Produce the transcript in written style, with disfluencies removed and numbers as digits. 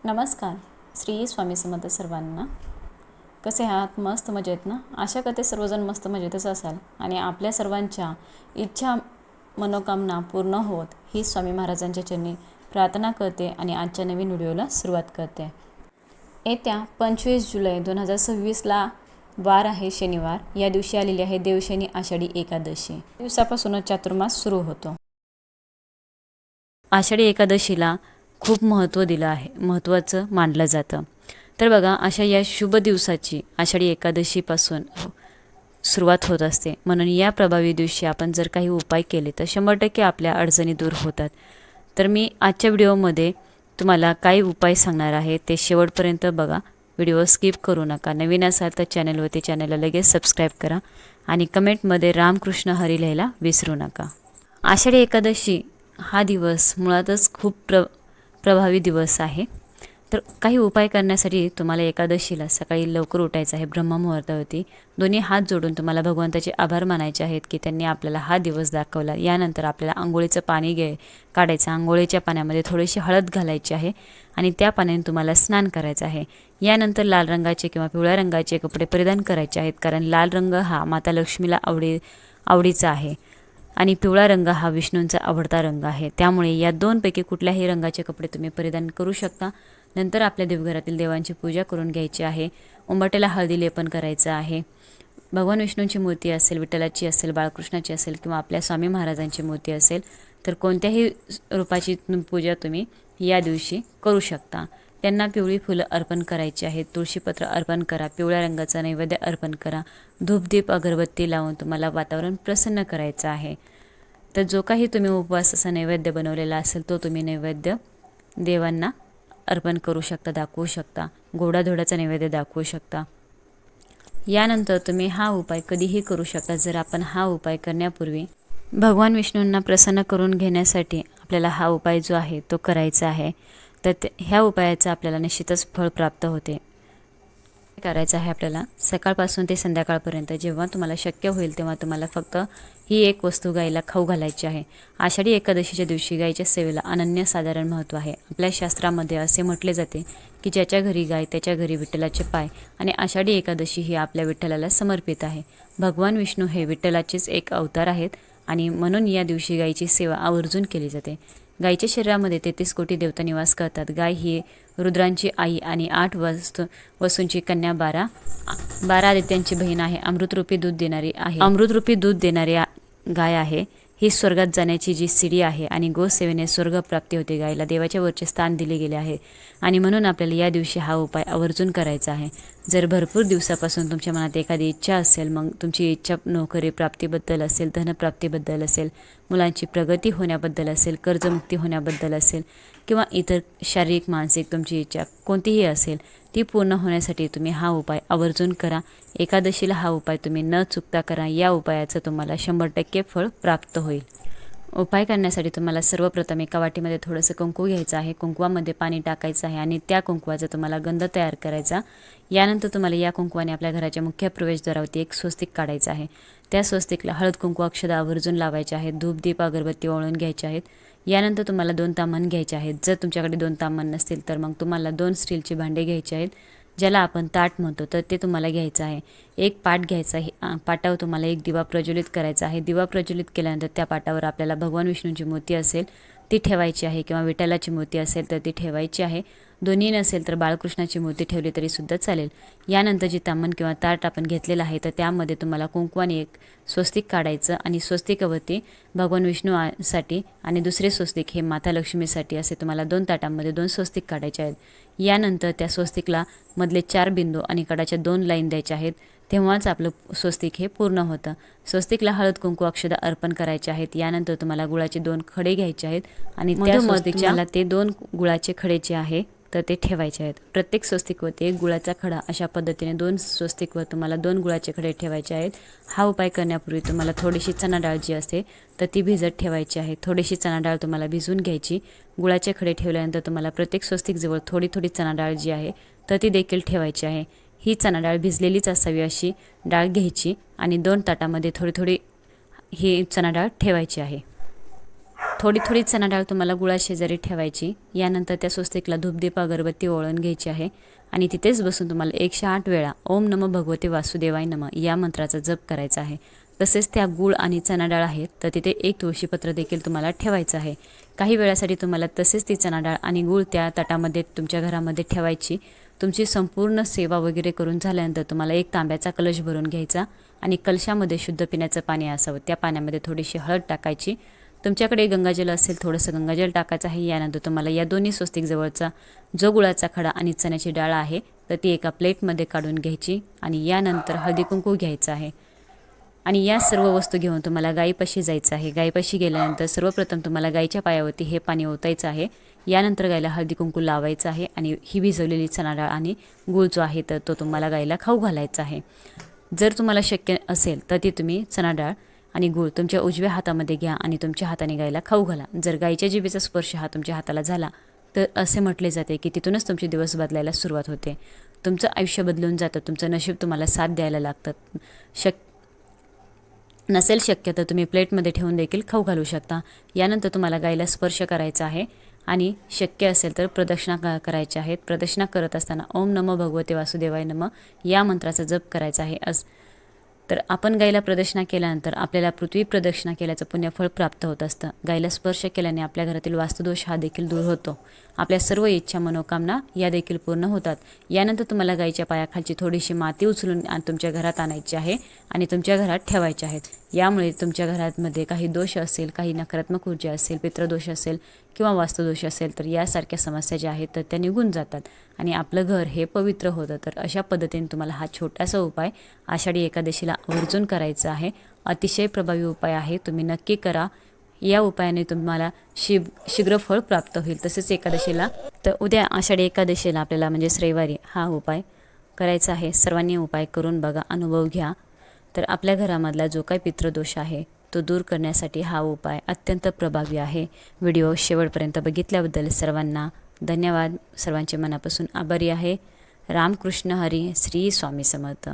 नमस्कार. श्री स्वामी समर्थ सर्वांना. कसे आहात? मस्त मजेत ना? आशा करते सर्वजण मस्त मजेतच असाल आणि आपल्या सर्वांच्या इच्छा मनोकामना पूर्ण होत ही स्वामी महाराजांच्या चरणी प्रार्थना करते आणि आजच्या नवीन व्हिडिओला सुरुवात करते. येत्या 25 जुलै 2026ला वार आहे शनिवार. या दिवशी आलेली आहे देवशनी आषाढी एकादशी. दिवसापासूनच चातुर्मास सुरू होतो. आषाढी एकादशीला खूप महत्त्व दिलं आहे, महत्त्वाचं मानलं जातं. तर बघा, अशा या शुभ दिवसाची आषाढी एकादशीपासून सुरुवात होत असते. म्हणून या प्रभावी दिवशी आपण जर काही उपाय केले तर 100% आपल्या अडचणी दूर होतात. तर मी आजच्या व्हिडिओमध्ये तुम्हाला काही उपाय सांगणार आहे, ते शेवटपर्यंत बघा. व्हिडिओ स्किप करू नका. नवीन असाल तर चॅनलला लगेच सबस्क्राईब करा आणि कमेंटमध्ये रामकृष्ण हरी लिहायला विसरू नका. आषाढी एकादशी हा दिवस मुळातच खूप प्रभावी दिवस आहे. तर काही उपाय करण्यासाठी तुम्हाला एकादशीला सकाळी लवकर उठायचं आहे, ब्रह्ममुहूर्तावरती. दोन्ही हात जोडून तुम्हाला भगवंताचे आभार मानायचे आहेत की त्यांनी आपल्याला हा दिवस दाखवला. यानंतर आपल्याला आंघोळीचं पाणी काढायचं. आंघोळीच्या पाण्यामध्ये थोडीशी हळद घालायची आहे आणि त्या पाण्याने तुम्हाला स्नान करायचं आहे. यानंतर लाल रंगाचे किंवा पिवळ्या रंगाचे कपडे परिधान करायचे आहेत, कारण लाल रंग हा माता लक्ष्मीला आवडीचा आहे आणि पिवळा रंग हा विष्णूंचा आवडता रंग आहे. त्यामुळे या दोनपैकी कुठल्याही रंगाचे कपडे तुम्ही परिधान करू शकता. नंतर आपल्या देवघरातील देवांची पूजा करून घ्यायची आहे. उंबरठ्याला हळदी लेपन करायचं आहे. भगवान विष्णूंची मूर्ती असेल, विठ्ठलाची असेल, बाळकृष्णाची असेल किंवा आपल्या स्वामी महाराजांची मूर्ती असेल तर कोणत्याही रूपाची पूजा तुम्ही या दिवशी करू शकता. त्यांना पिवळी फुलं अर्पण करायची आहेत. तुळशीपत्र अर्पण करा. पिवळ्या रंगाचा नैवेद्य अर्पण करा. धूपदीप अगरबत्ती लावून तुम्हाला वातावरण प्रसन्न करायचं आहे. तर जो काही तुम्ही उपवासाचा नैवेद्य बनवलेला असेल तो तुम्ही नैवेद्य देवांना अर्पण करू शकता, दाखवू शकता. गोडाधोडाचा नैवेद्य दाखवू शकता. यानंतर तुम्ही हा उपाय कधीही करू शकता. जर आपण हा उपाय करण्यापूर्वी भगवान विष्णूंना प्रसन्न करून घेण्यासाठी आपल्याला हा उपाय जो आहे तो करायचा आहे, तर ह्या उपायाचं आपल्याला निश्चितच फळ प्राप्त होते. करायचं आहे आपल्याला सकाळपासून ते संध्याकाळपर्यंत जेव्हा तुम्हाला शक्य होईल तेव्हा तुम्हाला फक्त ही एक वस्तू गायीला खाऊ घालायची आहे. आषाढी एकादशीच्या दिवशी गायीच्या सेवेला अनन्यसाधारण महत्त्व आहे. आपल्या शास्त्रामध्ये असे म्हटले जाते की ज्याच्या घरी गाय त्याच्या घरी विठ्ठलाचे पाय, आणि आषाढी एकादशी ही आपल्या विठ्ठलाला समर्पित आहे. भगवान विष्णू हे विठ्ठलाचेच एक अवतार आहेत आणि म्हणून या दिवशी गायीची सेवा आवर्जून केली जाते. गायीच्या शरीरामध्ये 33 कोटी देवता निवास करतात. गाय ही रुद्रांची आई आणि 8 वसूंची कन्या, 12 आदित्यांची बहीण आहे. अमृतरूपी दूध देणारी गाय आहे. ही स्वर्गात जाण्याची जी सीडी आहे आणि गोसेवेने स्वर्ग प्राप्ती होते. गायला देवाच्या वरचे स्थान दिले गेले आहे आणि म्हणून आपल्याला या दिवशी हा उपाय आवर्जून करायचा आहे. जर भरपूर दिवसापासून तुमच्या मनात एखादी इच्छा असेल, मग तुमची इच्छा नोकरी प्राप्तीबद्दल असेल, धनप्राप्तीबद्दल असेल, मुलांची प्रगती होण्याबद्दल असेल, कर्जमुक्ती होण्याबद्दल असेल किंवा इतर शारीरिक मानसिक तुमची इच्छा कोणतीही असेल, ती पूर्ण होण्यासाठी तुम्ही हा उपाय आवर्जून करा. एकादशीला हा उपाय तुम्ही न चुकता करा. या उपायाचं तुम्हाला 100% फळ प्राप्त होईल. उपाय करण्यासाठी तुम्हाला सर्वप्रथम एका वाटीमध्ये थोडंसं कुंकू घ्यायचं आहे. कुंकवामध्ये पाणी टाकायचं आहे आणि त्या कुंकवाचा तुम्हाला गंध तयार करायचा. यानंतर तुम्हाला या कुंकवाने आपल्या घराच्या मुख्य प्रवेशद्वारावरती एक स्वस्तिक काढायचं आहे. त्या स्वस्तिकला हळद कुंकू अक्षदा आवर्जून लावायचे आहेत. धूप दीप अगरबत्ती ओळून घ्यायचे आहेत. यानंतर तुम्हाला 2 ताम्हण घ्यायचे आहेत. जर तुमच्याकडे 2 ताम्हण नसतील तर मग तुम्हाला 2 स्टीलचे भांडे घ्यायचे आहेत, ज्याला आपण ताट म्हणतो, तर ते तुम्हाला घ्यायचं आहे. एक पाट घ्यायचा आहे. पाटावर तुम्हाला एक दिवा प्रज्वलित करायचा आहे. दिवा प्रज्वलित केल्यानंतर त्या पाटावर आपल्याला भगवान विष्णूंची मूर्ती असेल ती ठेवायची आहे किंवा विठ्ठलाची मूर्ती असेल तर ती ठेवायची आहे. दोन्ही नसेल तर बाळकृष्णाची मूर्ती ठेवली तरी सुद्धा चालेल. यानंतर जी ताम्हण किंवा ताट आपण घेतलेलं आहे तर त्यामध्ये तुम्हाला कुंकवाने एक स्वस्तिक काढायचं आणि स्वस्तिकावरती भगवान विष्णूसाठी आणि दुसरे स्वस्तिक हे माता लक्ष्मीसाठी असे तुम्हाला 2 ताटांमध्ये 2 स्वस्तिक काढायचे आहेत. यानंतर त्या स्वस्तिकला मधले 4 बिंदू आणि कडाच्या 2 लाईन द्यायच्या आहेत. तेव्हाच आपलं स्वस्तिक हे पूर्ण होतं. स्वस्तिकला हळद कुंकू अक्षदा अर्पण करायचे आहेत. यानंतर तुम्हाला गुळाचे 2 खडे घ्यायचे आहेत आणि त्या स्वस्तिकला ते 2 गुळाचे खडे जे आहे तर ते ठेवायचे आहेत. प्रत्येक स्वस्तिकवरती एक गुळाचा खडा, अशा पद्धतीने 2 स्वस्तिकवर तुम्हाला 2 गुळाचे खडे ठेवायचे आहेत. हा उपाय करण्यापूर्वी तुम्हाला थोडीशी चणा डाळ जी असते तर ती भिजत ठेवायची आहे. थोडीशी चणा डाळ तुम्हाला भिजवून घ्यायची. गुळाचे खडे ठेवल्यानंतर तुम्हाला प्रत्येक स्वस्तिकजवळ थोडी थोडी चणा डाळ जी आहे तर ती देखील ठेवायची आहे. ही चणा डाळ भिजलेलीच असावी अशी डाळ घ्यायची आणि 2 ताटामध्ये थोडी थोडी ही चणा डाळ ठेवायची आहे. थोडी थोडी चणा डाळ तुम्हाला गुळाशेजारी ठेवायची. यानंतर त्या स्वस्तिकला धूपदीप अगरबत्ती ओवाळून घ्यायची आहे आणि तिथेच बसून तुम्हाला 108 वेळा ओम नमो भगवते वासुदेवाय नमः या मंत्राचा जप करायचा आहे. तसेच त्या गूळ आणि चणा डाळ आहेत तर तिथे एक तुळशीपत्र देखील तुम्हाला ठेवायचं आहे. काही वेळासाठी तुम्हाला तसेच ती चणा डाळ आणि गूळ त्या ताटामध्ये तुमच्या घरामध्ये ठेवायची. तुमची संपूर्ण सेवा वगैरे करून झाल्यानंतर तुम्हाला एक तांब्याचा कलश भरून घ्यायचा आणि कलशामध्ये शुद्ध पिण्याचं पाणी असावं. त्या पाण्यामध्ये थोडीशी हळद टाकायची. तुमच्याकडे गंगाजल असेल थोडंसं गंगाजल टाकायचं आहे. यानंतर तुम्हाला या दोन्ही स्वस्तिक जवळचा जो गुळाचा खडा आणि चण्याची डाळ आहे तर ती एका प्लेटमध्ये काढून घ्यायची आणि यानंतर हळदी कुंकू घ्यायचं आहे आणि या सर्व वस्तू घेऊन तुम्हाला गायीपाशी जायचं आहे. गायीपाशी गेल्यानंतर सर्वप्रथम तुम्हाला गायीच्या पायावरती हे पाणी ओतायचं आहे. यानंतर गायीला हळदी कुंकू लावायचं आहे आणि ही भिजवलेली चणा डाळ आणि गूळ जो आहे तर तो तुम्हाला गायीला खाऊ घालायचा आहे. जर तुम्हाला शक्य असेल तर ती तुम्ही चणा डाळ आणि गूळ तुमच्या उजव्या हातामध्ये घ्या आणि तुमच्या हाताने गायीला खाऊ घाला. जर गायीच्या जिभेचा स्पर्श हा तुमच्या हाताला झाला तर असे म्हटले जाते की तिथूनच तुमचे दिवस बदलायला सुरुवात होते. तुमचं आयुष्य बदलून जातं. तुमचं नशीब तुम्हाला साथ द्यायला लागतं. नसेल शक्य तर तुम्ही प्लेटमध्ये ठेवून देखील खाऊ घालू शकता. यानंतर तुम्हाला गायीला स्पर्श करायचा आहे आणि शक्य असेल तर प्रदक्षिणा करायच्या आहेत. प्रदक्षिणा करत असताना ओम नमो भगवते वासुदेवाय नमः या मंत्राचा जप करायचा आहे. तर आपण गायीला प्रदक्षिणा केल्यानंतर आपल्याला पृथ्वी प्रदक्षिणा केल्याचं पुण्यफळ प्राप्त होत असतं. गायीला स्पर्श केल्याने आपल्या घरातील वास्तुदोष हा देखील दूर होतो. आपल्या सर्व इच्छा मनोकामना या देखील पूर्ण होतात. यानंतर तुम्हाला गायीच्या पायाखालची थोडीशी माती उचलून तुमच्या घरात आणायची आहे आणि तुमच्या घरात ठेवायची आहेत. यामुळे तुमच्या घरामध्ये काही दोष असेल, काही नकारात्मक ऊर्जा असेल, पितृदोष असेल किंवा वास्तुदोष असेल तर यासारख्या समस्या ज्या आहेत तर त्या निघून जातात आणि आपलं घर हे पवित्र होतं. तर अशा पद्धतीने तुम्हाला हा छोटासा उपाय आषाढी एकादशीला आवर्जून करायचा आहे. अतिशय प्रभावी उपाय आहे. तुम्ही नक्की करा. या उपायाने तुम्हाला शीघ्र फळ प्राप्त होईल. तसेच एकादशीला तर उद्या आषाढी एकादशीला आपल्याला म्हणजेच रविवारी हा उपाय करायचा आहे. सर्वांनी उपाय करून बघा, अनुभव घ्या. तर आपल्या घरामधला जो काही पितृदोष आहे तो दूर करण्यासाठी हा उपाय अत्यंत प्रभावी आहे. व्हिडिओ शेवटपर्यंत बघितल्याबद्दल सर्वांना धन्यवाद. सर्वांचे मनापासून आभारी आहे. रामकृष्ण हरी. श्री स्वामी समर्थ.